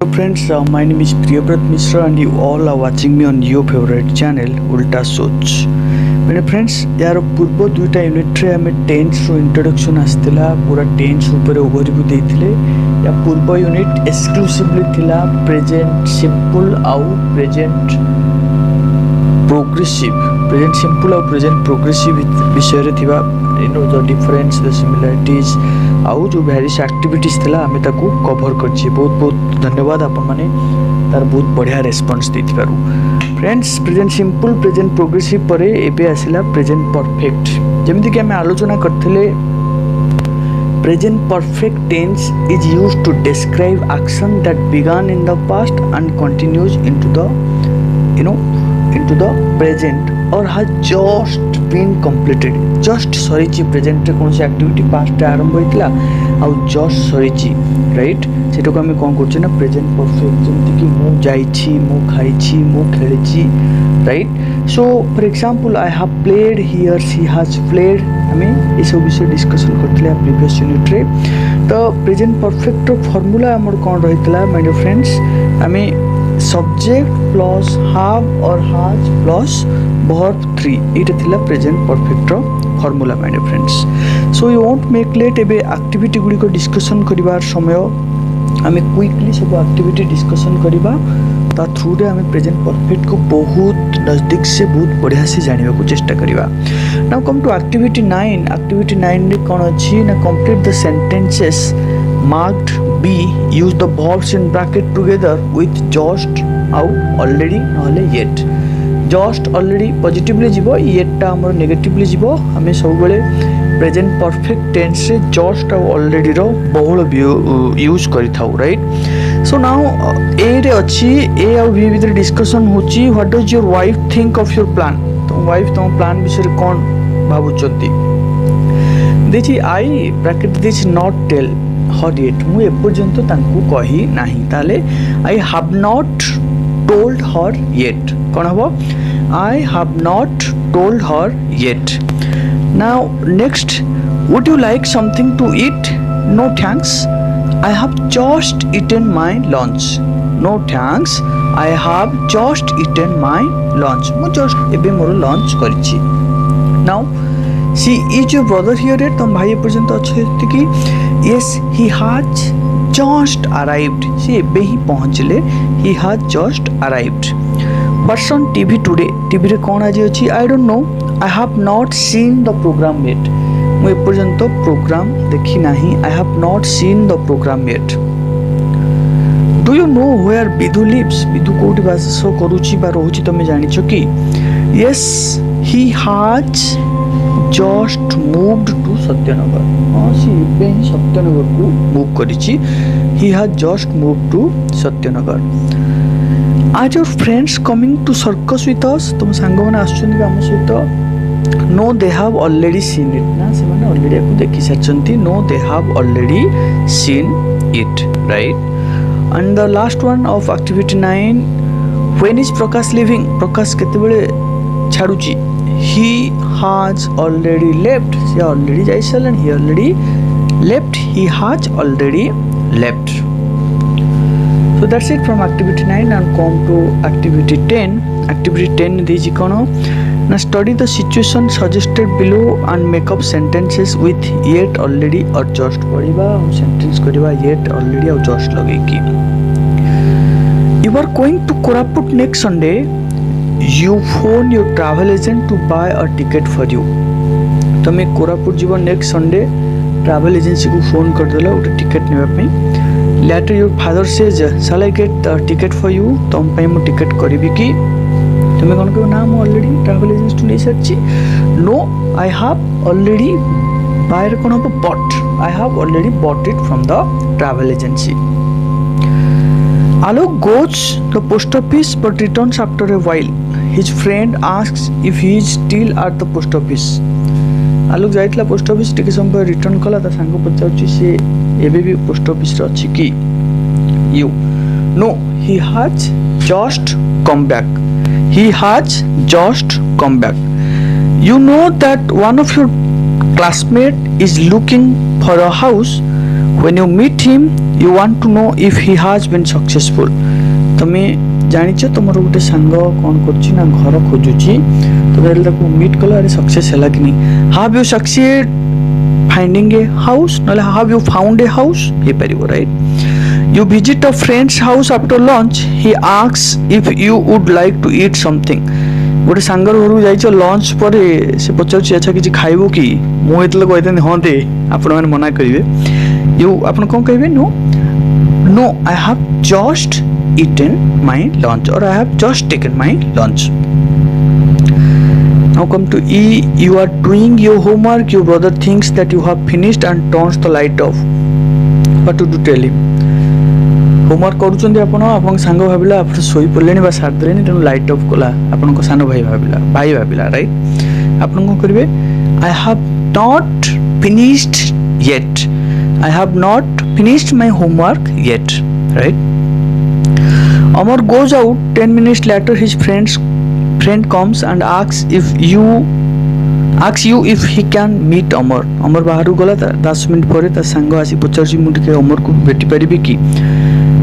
Hello friends, my name is Priyabrat Mishra and you all are watching me on your favorite channel Ulta Soch. मैंने friends यार पूर्व दुईटा unit रे हमें tense रो introduction आसला पूरा टेन्स ऊपर ओवरव्यू देथिले या पूर्व यूनिट एक्सक्लूसिवली थिला प्रेजेंट सिंपल आउ प्रेजेंट सिंपल आउ प्रेजेंट प्रोग्रेसिव विषय रे थिबा द डिफरेंस द सिमिलरिटीज आउ जो वेरियस एक्टिविटीज थिला हमें ताकू कवर करछि। बहुत बहुत धन्यवाद आपण माने तार बहुत बढ़िया रेस्पॉन्स देथि पारु। Friends present simple present progressive परे एबे आसिला प्रेजेंट परफेक्ट। जेमिति कि हमें आलोचना करथिले present perfect tense is used to describe action that began in the past and continues into the present or has just been completed। Just सरीची present रे कोनसी activity past रे आरंभ होइतिला आ जस्ट सरीची राइट सेटा को हमें कोन करछ ना प्रेजेंट परफेक्ट। जेमिति कि मु जाईची मु खाईची मु खेलीची right. So for example I have played he or she has played. हमें ए सब विषय डिस्कशन करथिले प्रीवियस यूनिट रे। तो प्रेजेंट परफेक्ट रो फार्मूला हमर कोन रहितला माय डियर फ्रेंड्स, हमें सब्जेक्ट प्लस हैव और हैज प्लस वर्ब 3 एटा थिला प्रेजेंट परफेक्ट रो formula my dear friends. So you won't make let एबे एक्टिविटी गुडी को डिस्कशन करिवार समय हमें क्विकली सब एक्टिविटी डिस्कशन करिवा ता थ्रू रे हमें प्रेजेंट परफेक्ट को बहुत नजदीक से बहुत बढ़िया से जानिबा को चेष्टा करिवा। Now come to activity 9। Activity 9 रे कोन अछि ना complete the sentences marked B, use the verbs in bracket together with just out already नहले yet। just already पॉजिटिवली जीवो yet टा हमर नेगेटिवली जीवो। हमें सब बेले प्रेजेंट परफेक्ट टेंस से just और already रो बहुल यूज करि थाउ राइट। सो नाउ ए रे अछि ए और बी भीतर डिस्कशन होची what does your wife think of your plan. तो वाइफ तो प्लान विषय कोन भाबुचंती देखि I bracket this not tell her yet मु एपर्यंत तांकु कही नाही ताले I have not told her yet कोन हबो I have not told her yet. Now next would you like something to eat no thanks I have just eaten my lunch. No thanks I have just eaten my lunch मु just एबे मोर lunch करिछि। Now see is your brother here तुम भाई पर्यंत अच्छे कि yes he has just arrived से एबे ही पहुंचले he has just arrived। what's on TV today TV रे कोन आज अछि I don't know I have not seen the program yet मु एपर्यंत प्रोग्राम देखि नाही I have not seen the program yet। do you know where Bidu lives Bidu कोठी वास करूची बा रहूची तमे जानि छ कि yes he has just moved to Satya Nagar. हाँ सी एबे ही सत्यनगर को मूव करिछि he has just moved to Satyanagar. Are your friends coming to circus with us तुम सांग माने आछुंती हम सहित no they have already seen it ना से माने ऑलरेडी को देखि साचंती no they have already seen it right। and the last one of activity 9 when is Prakash leaving प्रकाश केते बेले छाडुची he has already left he already जाई सालन he already left he has already left। so that's it from activity 9 and come to activity 10। activity 10 देजी कोन ना study the situation suggested below and make up sentences with yet already or just पढिबा हम sentence करबा yet already और just लगे कि you are going to Koraput next Sunday you phone your travel agent to buy a ticket for you। तमे कोरापुट जीव next Sunday travel agency को phone कर देला उटे टिकट नेबा पई। Later your father says shall I get the ticket for you तम पई मु टिकट करबी कि तमे कोन को नाम ऑलरेडी ट्रैवल एजेंसी टू ले सच्ची नो आई हैव ऑलरेडी बायर कोन हो but I have already bought it from the travel agency. Alok goes the post office but returns after a while। His friend asks if he is still at the post office। Alok जाइतला post office टिके समय return कला ता सांग पचाउची से एबे भी post office रे अछि कि you know he has just come back he has just come back। you know that one of your classmate is looking for a house when you meet him you want to know if he has been successful. तमे जानिछ तुमर गोटे सांग कौन करछि ना घर खोजुछि तमे ताको मीट कला अरे सक्सेस हैला कि नहीं. Have you succeed finding a house नले have you found a house हे परिबो right. You visit a friend's house after lunch. He asks if you would like to eat something. गोटे सांगर घर जाइछ लंच पर से पचार अच्छा किसी खाइबो कि मु एतले कहते हाँ दे आपण मैंने मना करेंगे. यू आपण कौन कहे no no I have just eaten my lunch or I have just taken my lunch. Now come to E. You are doing your homework. Your brother thinks that you have finished and turns the light off. What to do tell him? Homework करूछन्ती आपण सांग भाविला आपण सोई पड़लेनी बा साथ देनी तेनु light of कला आपण को सान भाई भाविला राइट. आपण को करिवे आई have not finished yet. I have not finished my homework yet right. Amar goes out. 10 minutes later his friend comes and asks you if he can meet Amar. Amar बाहर गला 10 मिनट पर ता सांग आसी पचार मु टिके अमर को भेटी परिबे कि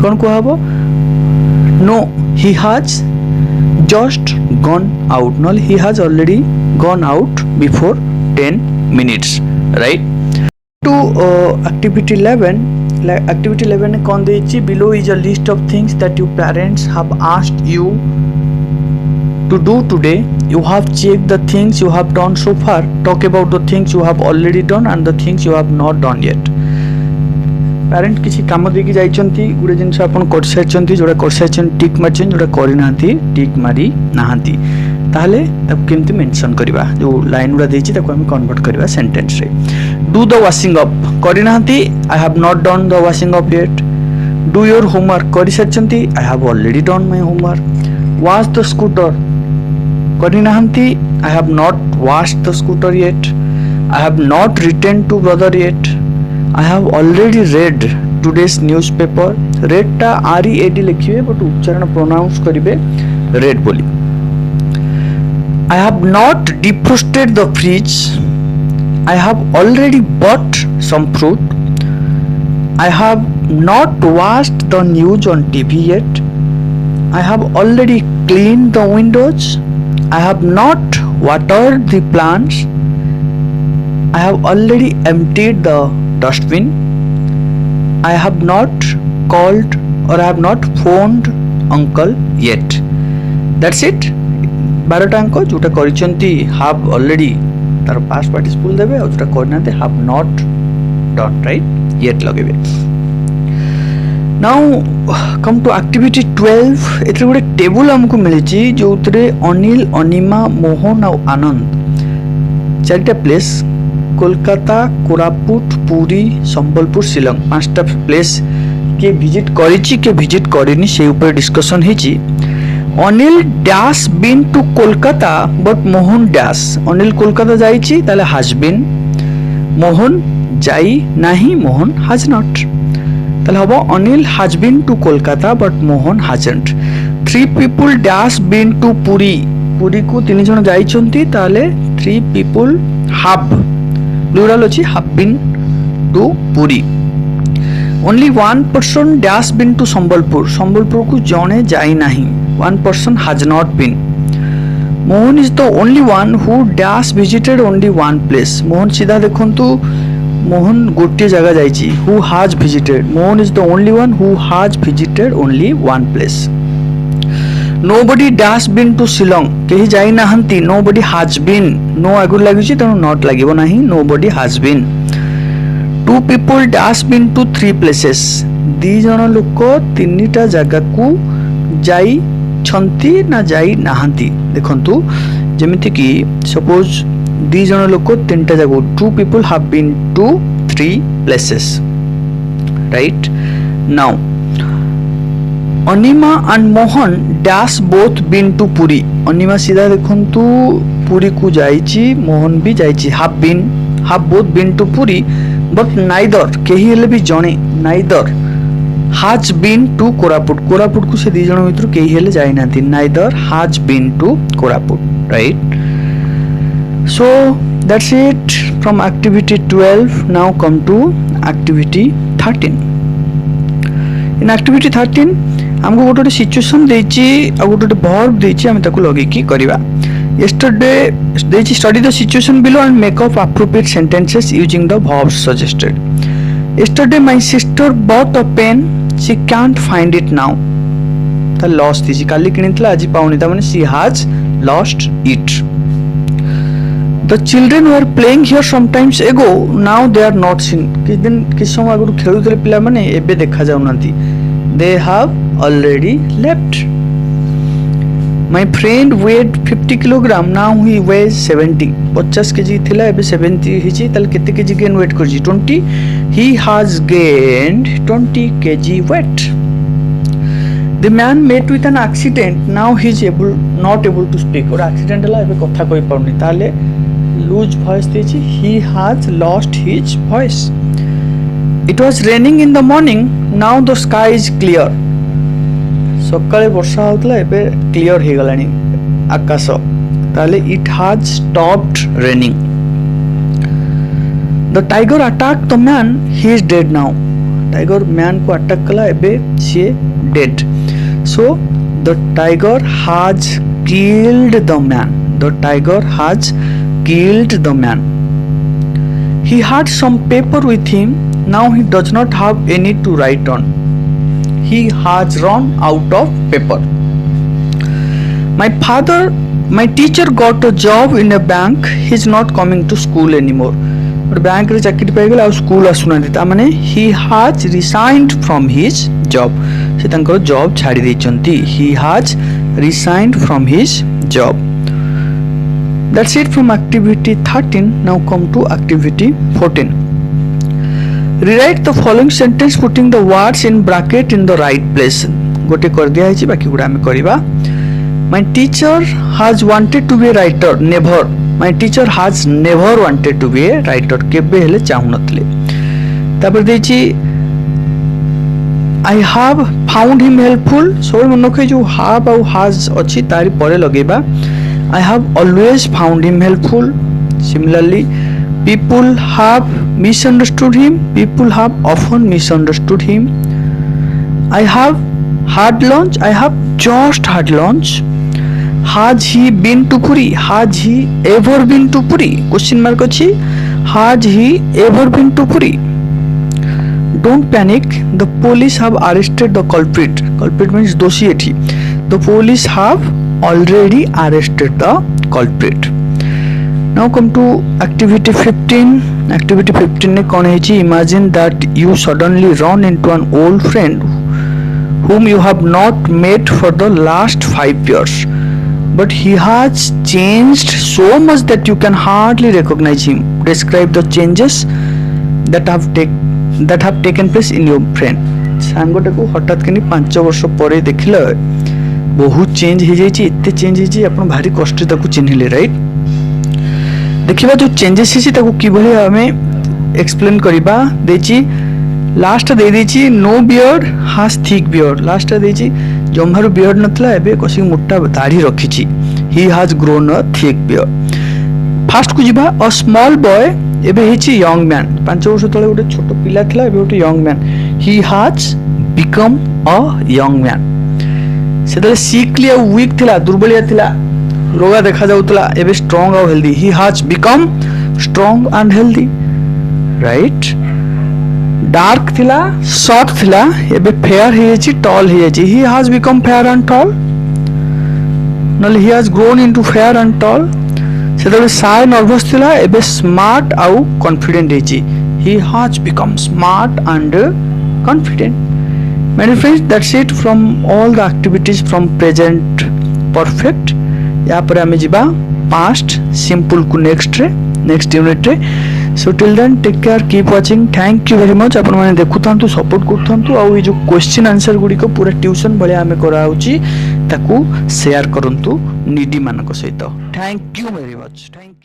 कौन कहबो no he has just gone out. No, he has already gone out before 10 minutes right. To activity 11. Activity 11 कौन देछि below is a list of things that your parents have asked you to do today. You have checked the things you have done so far. Talk about the things you have already done and the things you have not done yet. Parent किसी काम देकी जाइछन्ती गुडे जिंस आपण कर साइछन्ती जोडा कर साइछन टिक मारछन जोडा करि नांती टिक मारी नांती ताहले तब केमती मेंशन करबा जो लाइन उडा देछि ताको हम कन्वर्ट करबा सेंटेंस रे. डू द वॉशिंग अप करि नांती I have not done the washing up yet. Do your homework करि साइछन्ती I have already done my homework. Wash the scooter करि नांती I have not washed the scooter yet. I have not written to brother yet. I have already read today's newspaper. Read टा READ लिखिए but उच्चारण pronounce करिवे read बोली. I have not defrosted the fridge. I have already bought some fruit. I have not watched the news on TV yet. I have already cleaned the windows. I have not watered the plants. I have already emptied the dustbin. I have not called or I have not phoned uncle yet. That's it. 12 अंक जोटा करिसंती have already तार past participle देबे और जोटा करनाते have not done right yet लगेबे. Now come to activity 12. एतरे गोटे table हमको मिलिची जोतरे अनिल अनिमा मोहन और आनंद चारटा प्लेस कोलकाता कोरापुट पुरी संबलपुर शिलंग 5टा प्लेस के विजिट करिछि के विजिट करिनी से ऊपर डिस्कशन हिची. Anil dash been to Kolkata but Mohan dash. Anil Kolkata जाइछि ताले हैज बीन. मोहन जाई नाही मोहन हैज नॉट. ताले हबो Anil has been to Kolkata but Mohan hasn't. 3 people dash been to Puri. Puri को 3 जण जाइछन्ती ताले 3 पीपल हैव प्लूरल अछि have been to Puri. Only 1 person dash been to Sambalpur. Sambalpur को जणे जाई नाही. 1 person has not been. Mohan is the only one who dash visited only 1 place. Mohan सीधा देखंतु मोहन गोटे जगह जाइछि. Who has visited. Mohan is the only one who has visited only 1 place. Nobody dash been to Shillong. केही जाई नाहंती. Nobody has been. नो आगु लागिछि तेनु नॉट लागिबो नाही. Nobody has been. 2 people dash been to 3 places. 2 जण लोक 3टा जगह को जाई छंती ना जाई नाहंती. देखंतु जेमिति कि सपोज 2 जण लोक 3टा जगह. 2 people have been to 3 places right. Now Anima and Mohan dash both been to Puri. Anima सीधा देखंतु पुरी को जाइछि. मोहन भी जाइछि. Have both been to Puri but neither केही हेले भी जणे neither has been to Koraput. Koraput को से 2 जण भितर केही हेले जाई नाथि. Neither has been to Koraput right. So that's it from activity 12. Now come to activity 13 in activity 13 हमको गोटे सिचुएशन देछि आ गोटे वर्ब देछि हम ताको लगे की करबा yesterday देछि study the situation below and make up appropriate sentences using the verbs suggested yesterday my sister bought a pen she can't find it now ता लॉस दिछि काली किनितला आज पाउनी ता माने she has lost it the children were playing here sometimes ago now they are not seen किस समय आगु खेलुतले पिला माने एबे देखा जाउ नांती they have already left my friend weighed 50 kilogram now he weighs 70 50 kg थिला एबे 70 हिची तल केते kg गेन वेट करजी 20 he has gained 20 kg weight the man met with an accident now he is not able to speak और accident हला एबे कथा कहि पाउनी ताले lose voice देछि he has lost his voice it was raining in the morning now the sky is clear सकाळे वर्षा होतला एबे clear हे गलानी आकाश ताले it has stopped raining the tiger attacked the man he is dead now tiger man को attack कला एबे से dead so the tiger has killed the man the tiger has killed the man he had some paper with him now he does not have any to write on he has run out of paper my teacher got a job in a bank he is not coming to school anymore और bank रे चाकरी पाई गेला school आसुना ता माने he has resigned from his job से तांकर job छाड़ी दैचंती he has resigned from his job that's it from activity 13 now come to activity 14 rewrite the following sentence putting the words in bracket in the right place गोटे कर दिया है बाकी गुड़ा हमें करिबा my teacher has wanted to be a writer never my teacher has never wanted to be a writer केबे हेले चाहू नथले तापर देछि I have found him helpful so मनोखे जो have और has अछि तारी परे लगेबा I have always found him helpful similarly people have misunderstood him people have often misunderstood him I have had lunch I have just had lunch has he been to Puri has he ever been to Puri question mark achi has he ever been to Puri don't panic the police have arrested the culprit means doshi ethi the police have already arrested the culprit now come to activity 15 activity 15 ne kon hechi imagine that you suddenly run into an old friend whom you have not met for the last 5 years but he has changed so much that you can hardly recognize him describe the changes that have taken place in your friend Sangote को हठात कनी 5 वर्ष परे देखिला बहुत change हे जाई छी एते चेंज हे छी अपन भारी कष्ट ताकू चिन्हले राइट देखिबा जो चेंजेस हे छी ताकू की भली हमें एक्सप्लेन करिबा देची लास्ट दे देची नो बियर्ड हाज थिक बियर्ड लास्ट दे देची जम्हारो बियर्ड नथला एबे कसी मोटा दाढ़ी रखी छी ही has grown a thick beard fast को जिबा अ स्मॉल बॉय एबे हेची यंग मैन 5 वर्ष तळे गोटे छोटो पिला थिला एबे गोटे young man he has become a young man सेतले सिकली आ वीक थिला दुर्बलिया थिला रोगा देखा जाउतला एबे स्ट्रांग और healthy he has become strong and healthy right dark थिला शॉर्ट थिला एबे फेयर हेची टॉल हेची he has become fair and tall नले he has grown into fair and tall सेतले शाय नर्वस थिला एबे स्मार्ट आउ कॉन्फिडेंट हेची he has become smart and confident many friends that's it from all the activities from present perfect या पर हमें जिबा past simple को next unit रे so till then take care keep watching thank you very much अपन माने देखुथांतु support करथांतु आ ये जो question answer गुडी को पूरा ट्यूशन भले हमें कराउची ताकू शेयर करंतु नीडी मानक सहित thank you very much thank you.